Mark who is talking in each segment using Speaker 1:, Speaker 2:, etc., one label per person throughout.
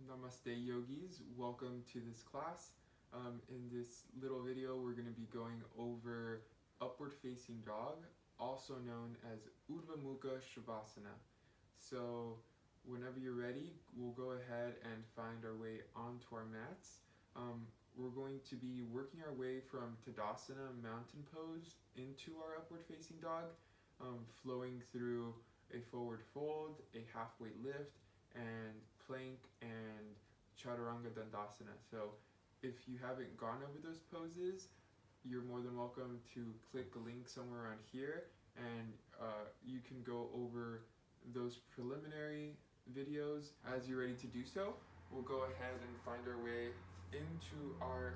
Speaker 1: Namaste yogis, welcome to this class. In this little video we're going to be going over upward facing dog, also known as Urdhva Mukha Svanasana. So whenever you're ready, we'll go ahead and find our way onto our mats. We're going to be working our way from Tadasana, mountain pose, into our upward facing dog, flowing through a forward fold, a halfway lift, and plank and Chaturanga Dandasa. So if you haven't gone over those poses, you're more than welcome to click a link somewhere around here and you can go over those preliminary videos. As you're ready to do so, we'll go ahead and find our way into our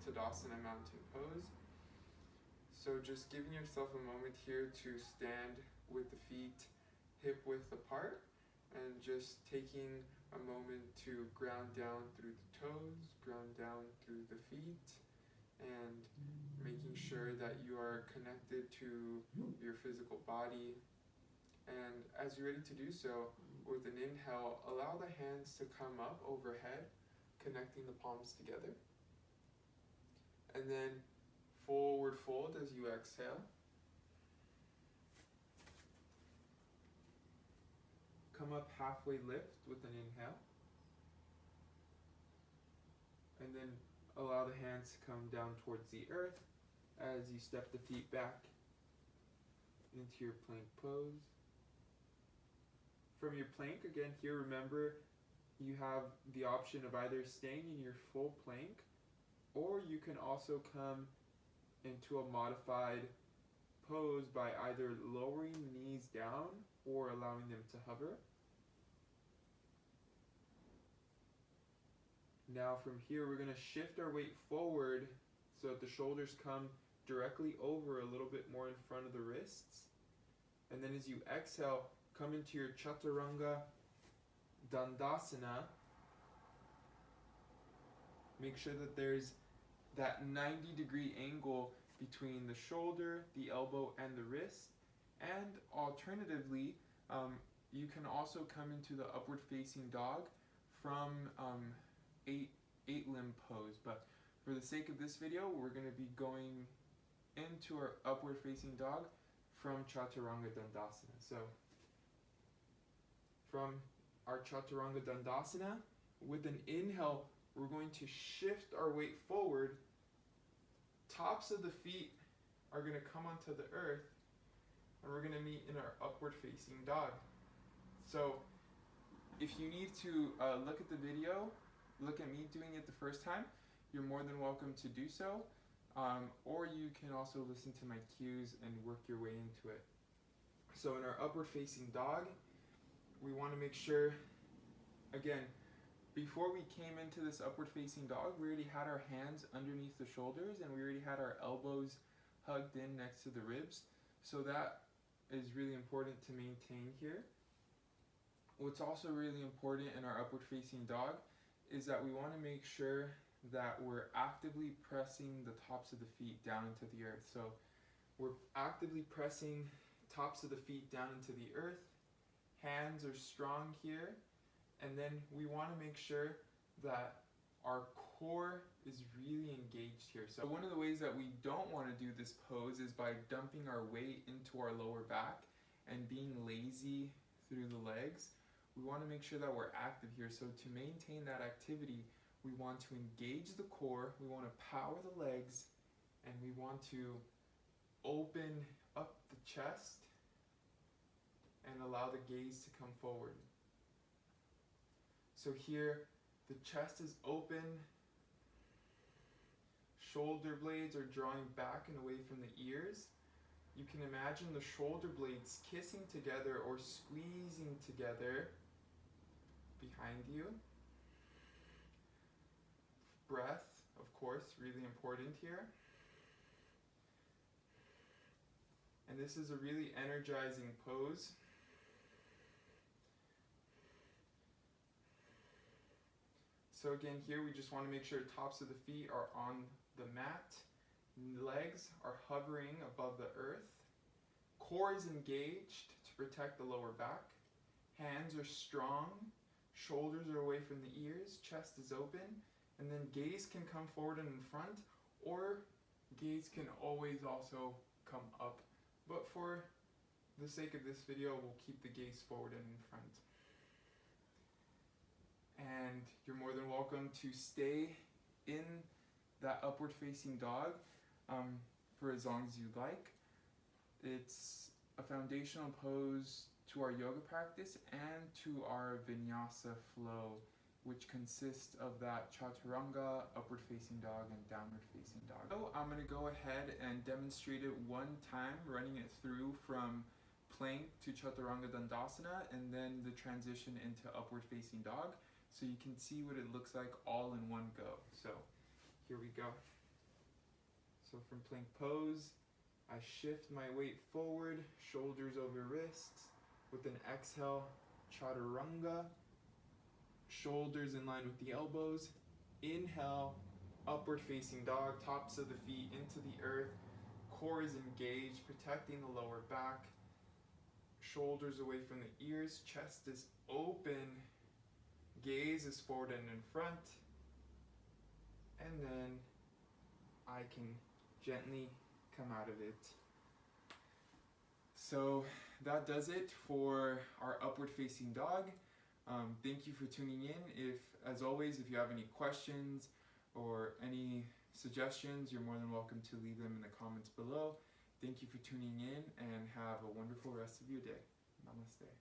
Speaker 1: Tadasana mountain pose. So just giving yourself a moment here to stand with the feet hip width apart and just taking a moment to ground down through the toes, ground down through the feet, and making sure that you are connected to your physical body. And as you're ready to do so, with an inhale, allow the hands to come up overhead, connecting the palms together. And then forward fold as you exhale. Come up halfway lift with an inhale. And then allow the hands to come down towards the earth as you step the feet back into your plank pose. From your plank, again here, remember you have the option of either staying in your full plank, or you can also come into a modified pose by either lowering the knees down or allowing them to hover. Now from here we're going to shift our weight forward so that the shoulders come directly over a little bit more in front of the wrists. And then as you exhale, come into your Chaturanga Dandasa. Make sure that there's that 90-degree angle between the shoulder, the elbow, and the wrist. And alternatively, you can also come into the upward facing dog from eight limb pose. But for the sake of this video, we're going to be going into our upward facing dog from Chaturanga Dandasa. So from our Chaturanga Dandasa, with an inhale, we're going to shift our weight forward. Tops of the feet are going to come onto the earth, and we're going to meet in our upward facing dog. So if you need to look at the video, look at me doing it the first time, you're more than welcome to do so. Or you can also listen to my cues and work your way into it. So in our upward facing dog, we want to make sure, again, before we came into this upward facing dog, we already had our hands underneath the shoulders and we already had our elbows hugged in next to the ribs. So that is really important to maintain here. What's also really important in our upward facing dog is that we want to make sure that we're actively pressing the tops of the feet down into the earth. So we're actively pressing tops of the feet down into the earth. Hands are strong here. And then we want to make sure that our core is really engaged here. So one of the ways that we don't want to do this pose is by dumping our weight into our lower back and being lazy through the legs. We want to make sure that we're active here. So to maintain that activity, we want to engage the core, we want to power the legs, and we want to open up the chest and allow the gaze to come forward. So here, the chest is open, shoulder blades are drawing back and away from the ears. You can imagine the shoulder blades kissing together or squeezing together behind you. Breath, of course, really important here. And this is a really energizing pose. So again, here we just want to make sure tops of the feet are on the mat, legs are hovering above the earth, core is engaged to protect the lower back, hands are strong, Shoulders are away from the ears, chest is open, and then gaze can come forward and in front, or gaze can always also come up. But for the sake of this video, we'll keep the gaze forward and in front. And you're more than welcome to stay in that upward facing dog for as long as you like. It's a foundational pose to our yoga practice and to our vinyasa flow, which consists of that chaturanga, upward facing dog, and downward facing dog. So I'm going to go ahead and demonstrate it one time, running it through from plank to Chaturanga Dandasana, and then the transition into upward facing dog, so you can see what it looks like all in one go. So here we go. So from plank pose, I shift my weight forward, shoulders over wrists. With an exhale, chaturanga, shoulders in line with the elbows. Inhale, upward facing dog, tops of the feet into the earth. Core is engaged, protecting the lower back. Shoulders away from the ears, chest is open, gaze is forward and in front. And then I can gently come out of it. So that does it for our upward facing dog. Thank you for tuning in. As always, if you have any questions or any suggestions, you're more than welcome to leave them in the comments below. Thank you for tuning in and have a wonderful rest of your day. Namaste.